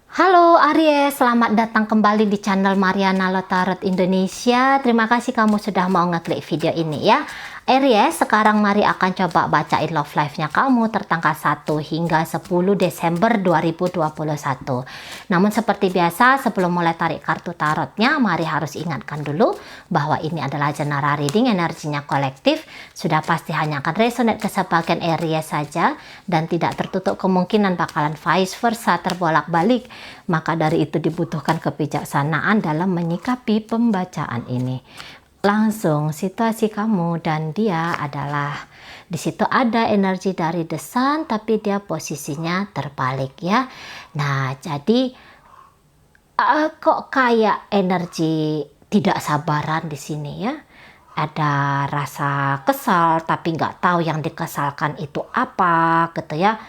Halo Aries, selamat datang kembali di channel Mariana Lotarot Indonesia. Terima kasih kamu sudah mau ngeklik video ini ya. Aries, sekarang mari akan coba bacain love life-nya kamu tertanggal 1 hingga 10 Desember 2021. Namun seperti biasa, sebelum mulai tarik kartu tarotnya, mari harus ingatkan dulu bahwa ini adalah general reading, energinya kolektif. Sudah pasti hanya akan resonate ke sebagian Aries saja dan tidak tertutup kemungkinan bakalan vice versa terbolak-balik. Maka dari itu dibutuhkan kebijaksanaan dalam menyikapi pembacaan ini. Langsung situasi kamu dan dia adalah di situ ada energi dari The Sun tapi dia posisinya terbalik ya. Nah, jadi kok kayak energi tidak sabaran di sini ya. Ada rasa kesal tapi nggak tahu yang dikesalkan itu apa gitu ya.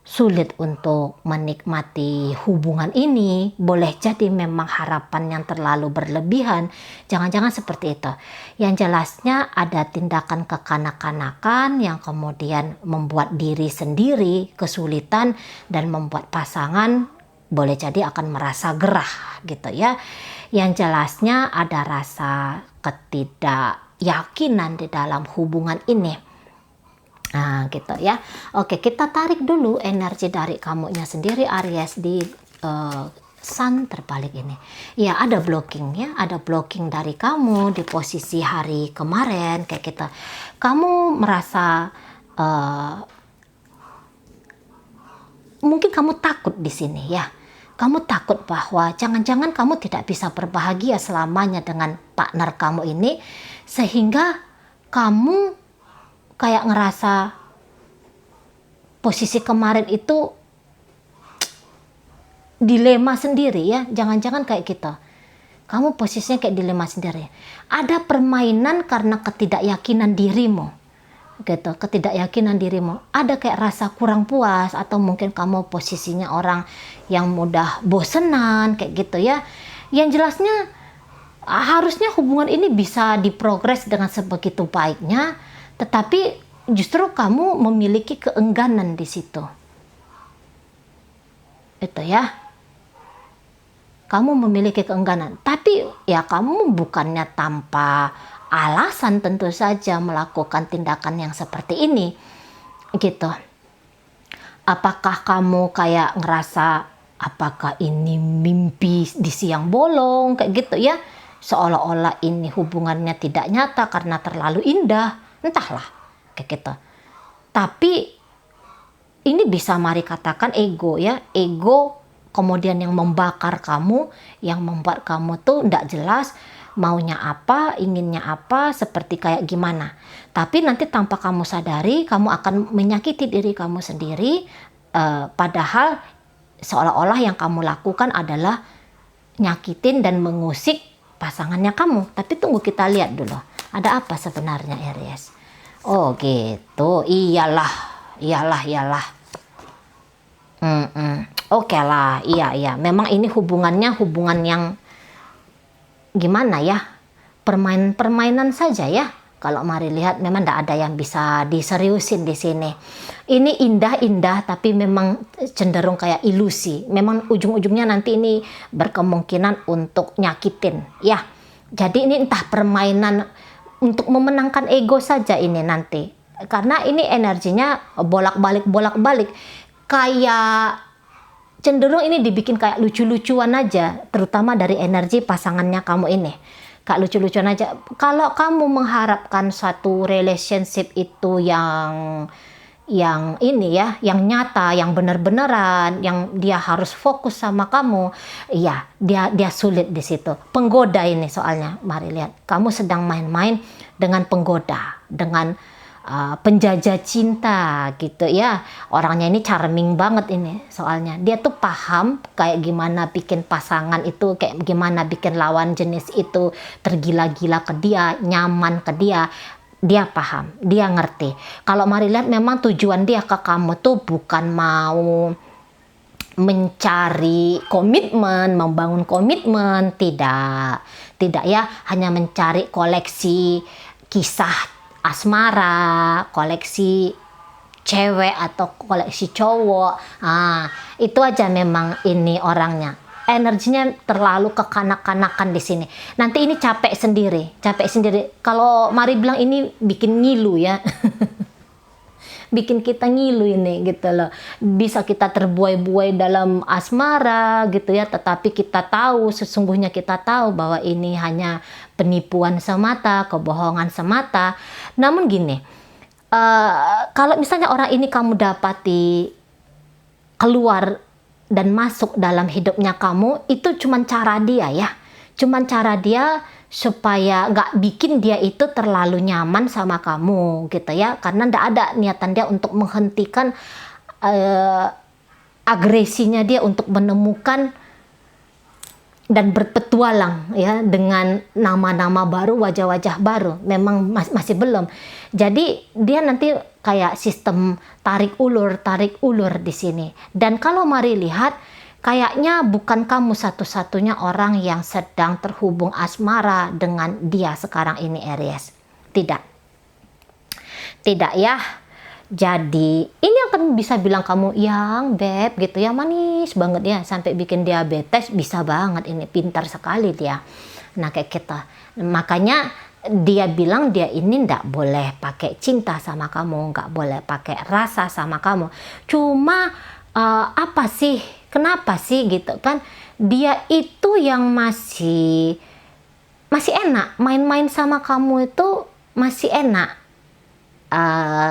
Sulit untuk menikmati hubungan ini. Boleh jadi memang harapan yang terlalu berlebihan. Jangan-jangan seperti itu. Yang jelasnya ada tindakan kekanak-kanakan yang kemudian membuat diri sendiri kesulitan dan membuat pasangan boleh jadi akan merasa gerah gitu ya. Yang jelasnya ada rasa ketidakyakinan di dalam hubungan ini. Nah gitu ya. Oke, kita tarik dulu energi dari kamunya sendiri Aries di Sun terbalik ini. Ya, ada blocking ya, ada blocking dari kamu di posisi hari kemarin kayak gitu. Kamu merasa mungkin kamu takut di sini ya. Kamu takut bahwa jangan-jangan kamu tidak bisa berbahagia selamanya dengan partner kamu ini sehingga kamu kayak ngerasa posisi kemarin itu dilema sendiri ya. Jangan-jangan kayak gitu. Kamu posisinya kayak dilema sendiri. Ada permainan karena ketidakyakinan dirimu. Gitu, ketidakyakinan dirimu. Ada kayak rasa kurang puas atau mungkin kamu posisinya orang yang mudah bosenan kayak gitu ya. Yang jelasnya harusnya hubungan ini bisa diprogres dengan sebegitu baiknya. Tetapi justru kamu memiliki keengganan di situ. Itu ya. Kamu memiliki keengganan. Tapi ya kamu bukannya tanpa alasan tentu saja melakukan tindakan yang seperti ini. Gitu. Apakah kamu kayak ngerasa apakah ini mimpi di siang bolong kayak gitu ya. Seolah-olah ini hubungannya tidak nyata karena terlalu indah. Entahlah kayak gitu. Tapi ini bisa mari katakan ego ya. Ego kemudian yang membakar kamu, yang membuat kamu tuh tidak jelas maunya apa, inginnya apa, seperti kayak gimana. Tapi nanti tanpa kamu sadari kamu akan menyakiti diri kamu sendiri, padahal seolah-olah yang kamu lakukan adalah nyakitin dan mengusik pasangannya kamu. Tapi tunggu kita lihat dulu. Ada apa sebenarnya Aries? Oh gitu, iyalah. Oke lah, iya. Memang ini hubungannya hubungan yang gimana ya? Permainan saja ya. Kalau mari lihat memang tidak ada yang bisa diseriusin di sini. Ini indah tapi memang cenderung kayak ilusi. Memang ujung-ujungnya nanti ini berkemungkinan untuk nyakitin ya. Jadi ini entah permainan untuk memenangkan ego saja ini nanti. Karena ini energinya bolak-balik. Kayak cenderung ini dibikin kayak lucu-lucuan aja. Terutama dari energi pasangannya kamu ini. Kayak lucu-lucuan aja. Kalau kamu mengharapkan suatu relationship itu yang ini ya, yang nyata, yang benar-benaran, yang dia harus fokus sama kamu, iya, dia sulit di situ. Penggoda ini soalnya. Mari lihat, kamu sedang main-main dengan penggoda, dengan penjajah cinta gitu ya. Orangnya ini charming banget ini soalnya. Dia tuh paham kayak gimana bikin pasangan itu, kayak gimana bikin lawan jenis itu tergila-gila ke dia, nyaman ke dia. Dia paham, dia ngerti. Kalau mari lihat memang tujuan dia ke kamu tuh bukan mau mencari komitmen, membangun komitmen, tidak ya, hanya mencari koleksi kisah asmara, koleksi cewek atau koleksi cowok. Itu aja memang ini orangnya. Energinya terlalu kekanak-kanakan di sini. Nanti ini capek sendiri. Kalau Mari bilang ini bikin ngilu ya. Bikin kita ngilu ini gitu loh. Bisa kita terbuai-buai dalam asmara gitu ya, tetapi sesungguhnya kita tahu bahwa ini hanya penipuan semata, kebohongan semata. Namun gini, kalau misalnya orang ini kamu dapati keluar dan masuk dalam hidupnya kamu, itu cuman cara dia ya. Cuman cara dia supaya nggak bikin dia itu terlalu nyaman sama kamu gitu ya, karena nggak ada niatan dia untuk menghentikan agresinya dia untuk menemukan dan berpetualang ya dengan nama-nama baru, wajah-wajah baru. Memang masih belum. Jadi dia nanti kayak sistem tarik ulur di sini. Dan kalau Mari lihat, kayaknya bukan kamu satu-satunya orang yang sedang terhubung asmara dengan dia sekarang ini, Aries. Tidak ya. Jadi ini akan bisa bilang kamu yang beb gitu ya, manis banget ya, sampai bikin diabetes bisa banget, ini pintar sekali dia. Nah kayak kita. Makanya dia bilang dia ini ndak boleh pakai cinta sama kamu, nggak boleh pakai rasa sama kamu. Cuma apa sih? Kenapa sih gitu kan? Dia itu yang masih enak main-main sama kamu, itu masih enak.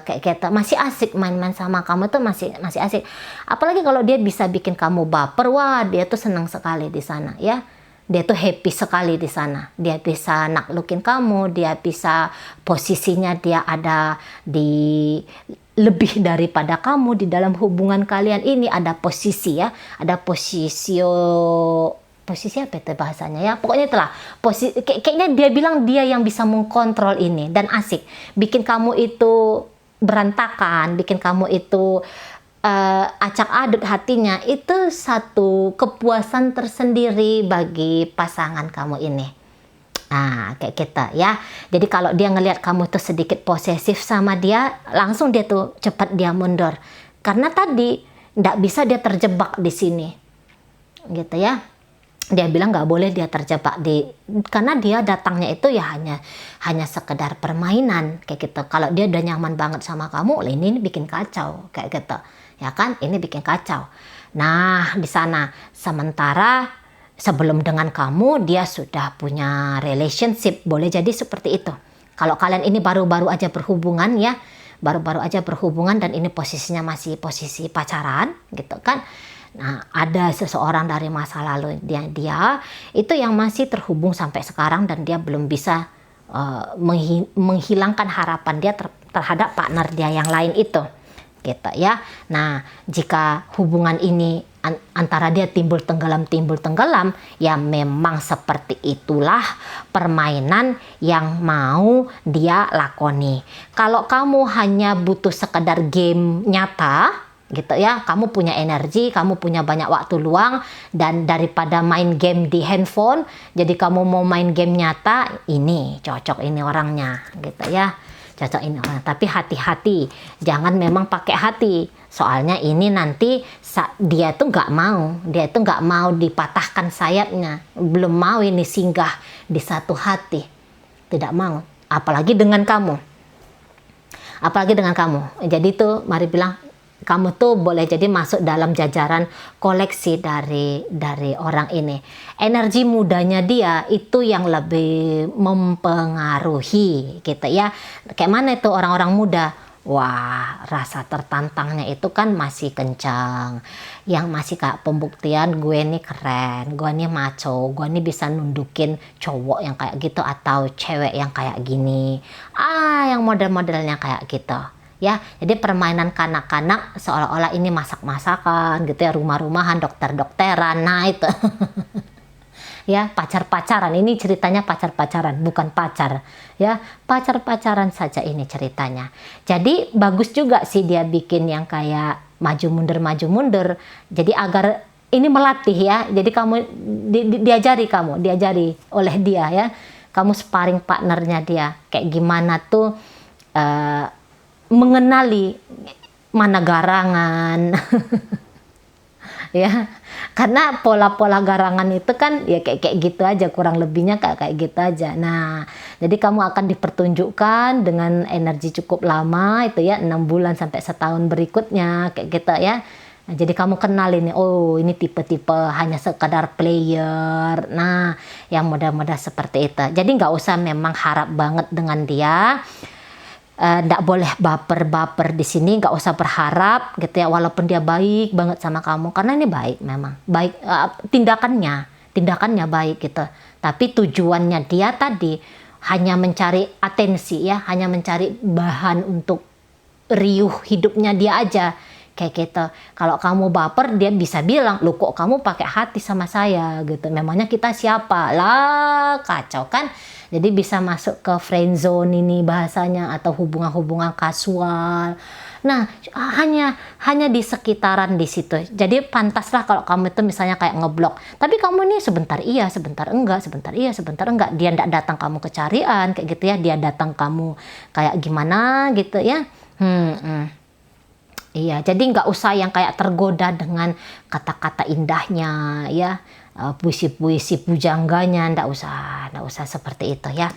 Kayak kita masih asik main-main sama kamu, tuh masih asik. Apalagi kalau dia bisa bikin kamu baper, wah dia tuh senang sekali di sana ya. Dia tuh happy sekali di sana. Dia bisa naklukin kamu, dia bisa posisinya dia ada di lebih daripada kamu di dalam hubungan kalian ini. Ada posisi ya, ada posisi apa itu bahasanya ya, pokoknya itulah kayaknya dia bilang dia yang bisa mengkontrol ini dan asik, bikin kamu itu berantakan, bikin kamu itu acak adut hatinya. Itu satu kepuasan tersendiri bagi pasangan kamu ini. Kayak kita ya. Jadi kalau dia ngelihat kamu tuh sedikit posesif sama dia, langsung dia tuh cepat dia mundur, karena tadi nggak bisa dia terjebak di sini gitu ya. Dia bilang nggak boleh dia terjebak karena dia datangnya itu ya hanya sekedar permainan kayak gitu. Kalau dia udah nyaman banget sama kamu, ini bikin kacau kayak gitu ya kan, ini bikin kacau. Nah di sana, sementara sebelum dengan kamu dia sudah punya relationship, boleh jadi seperti itu. Kalau kalian ini baru-baru aja berhubungan ya, dan ini posisinya masih posisi pacaran gitu kan. Nah, ada seseorang dari masa lalu dia itu yang masih terhubung sampai sekarang, dan dia belum bisa menghilangkan harapan dia terhadap partner dia yang lain itu gitu ya. Nah, jika hubungan ini antara dia timbul tenggelam, ya memang seperti itulah permainan yang mau dia lakoni. Kalau kamu hanya butuh sekedar game nyata gitu ya, kamu punya energi, kamu punya banyak waktu luang, dan daripada main game di handphone, jadi kamu mau main game nyata, ini cocok ini orangnya gitu ya, cocok ini orang. Tapi hati-hati, jangan memang pakai hati, soalnya ini nanti dia tuh nggak mau dipatahkan sayapnya, belum mau ini singgah di satu hati, tidak mau, apalagi dengan kamu. Jadi tuh Mari bilang, kamu tuh boleh jadi masuk dalam jajaran koleksi dari orang ini. Energi mudanya dia itu yang lebih mempengaruhi gitu ya. Kayak mana itu orang-orang muda? Wah, rasa tertantangnya itu kan masih kencang. Yang masih kayak pembuktian, gue nih keren, gue nih maco, gue nih bisa nundukin cowok yang kayak gitu atau cewek yang kayak gini. Yang model-modelnya kayak gitu. Ya, jadi permainan kanak-kanak seolah-olah ini masak-masakan gitu ya, rumah-rumahan, dokter-dokteran. Nah itu ya, pacar-pacaran, ini ceritanya pacar-pacaran, bukan pacar ya, pacar-pacaran saja ini ceritanya. Jadi bagus juga sih dia bikin yang kayak maju mundur. Jadi agar ini melatih ya, jadi kamu diajari oleh dia ya, kamu sparring partnernya dia kayak gimana tuh mengenali mana garangan. Ya, karena pola-pola garangan itu kan ya kayak gitu aja, kurang lebihnya kayak gitu aja. Nah, jadi kamu akan dipertunjukkan dengan energi cukup lama itu ya, 6 bulan sampai setahun berikutnya kayak gitu ya. Nah, jadi kamu kenal ini, oh ini tipe-tipe hanya sekadar player. Nah, yang mudah-mudah seperti itu. Jadi nggak usah memang harap banget dengan dia. Nggak boleh baper-baper di sini, nggak usah berharap gitu ya, walaupun dia baik banget sama kamu, karena ini baik, memang baik, tindakannya baik gitu, tapi tujuannya dia tadi hanya mencari atensi ya, hanya mencari bahan untuk riuh hidupnya dia aja kayak gitu. Kalau kamu baper, dia bisa bilang, lu kok kamu pakai hati sama saya gitu, memangnya kita siapa lah, kacau kan. Jadi bisa masuk ke friend zone ini bahasanya, atau hubungan-hubungan kasual. Nah, hanya di sekitaran di situ. Jadi pantaslah kalau kamu itu misalnya kayak ngeblok. Tapi kamu nih sebentar iya, sebentar enggak, sebentar iya, sebentar enggak. Dia ndak datang kamu kecarian kayak gitu ya. Dia datang kamu kayak gimana gitu ya. Iya, jadi nggak usah yang kayak tergoda dengan kata-kata indahnya ya, puisi-puisi pujangganya, nggak usah seperti itu ya.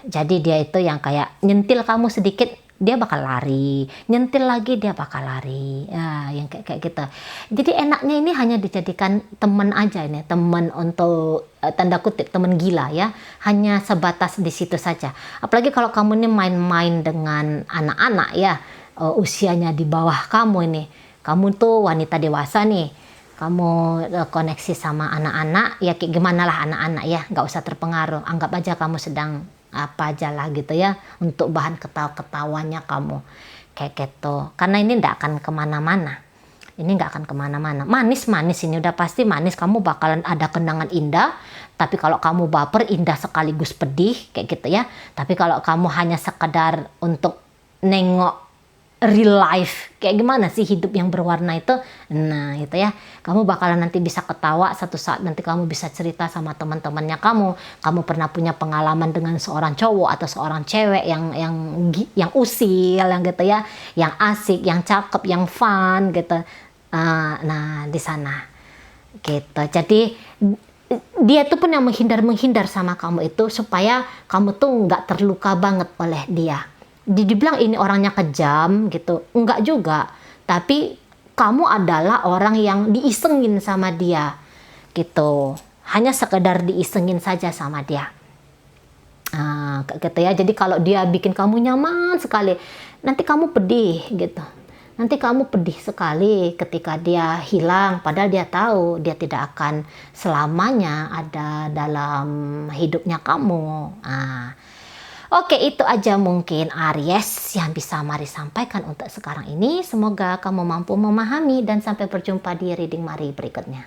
Jadi dia itu yang kayak nyentil kamu sedikit, dia bakal lari, nyentil lagi dia bakal lari, ya, yang kayak gitu. Jadi enaknya ini hanya dijadikan teman aja, ini teman untuk tanda kutip teman gila ya, hanya sebatas di situ saja. Apalagi kalau kamu ini main-main dengan anak-anak ya, usianya di bawah kamu ini, kamu tuh wanita dewasa nih, kamu koneksi sama anak-anak ya, kayak gimana lah anak-anak ya, nggak usah terpengaruh, anggap aja kamu sedang apa aja lah gitu ya, untuk bahan ketawa-ketawanya kamu kayak gitu, karena ini nggak akan kemana-mana, ini nggak akan kemana-mana. Manis-manis ini udah pasti manis, kamu bakalan ada kenangan indah. Tapi kalau kamu baper, indah sekaligus pedih kayak gitu ya. Tapi kalau kamu hanya sekedar untuk nengok real life kayak gimana sih hidup yang berwarna itu, nah itu ya, kamu bakalan nanti bisa ketawa suatu saat, nanti kamu bisa cerita sama teman-temannya kamu pernah punya pengalaman dengan seorang cowok atau seorang cewek yang usil, yang gitu ya, yang asik, yang cakep, yang fun gitu. Nah di sana gitu. Jadi dia tuh pun yang menghindar sama kamu itu supaya kamu tuh nggak terluka banget oleh dia. Dibilang ini orangnya kejam gitu, enggak juga, tapi kamu adalah orang yang diisengin sama dia gitu, hanya sekedar diisengin saja sama dia, gitu ya. Jadi kalau dia bikin kamu nyaman sekali, nanti kamu pedih gitu, nanti kamu pedih sekali ketika dia hilang, padahal dia tahu dia tidak akan selamanya ada dalam hidupnya kamu. Oke, itu aja mungkin Aries yang bisa Mari sampaikan untuk sekarang ini. Semoga kamu mampu memahami, dan sampai berjumpa di reading Mari berikutnya.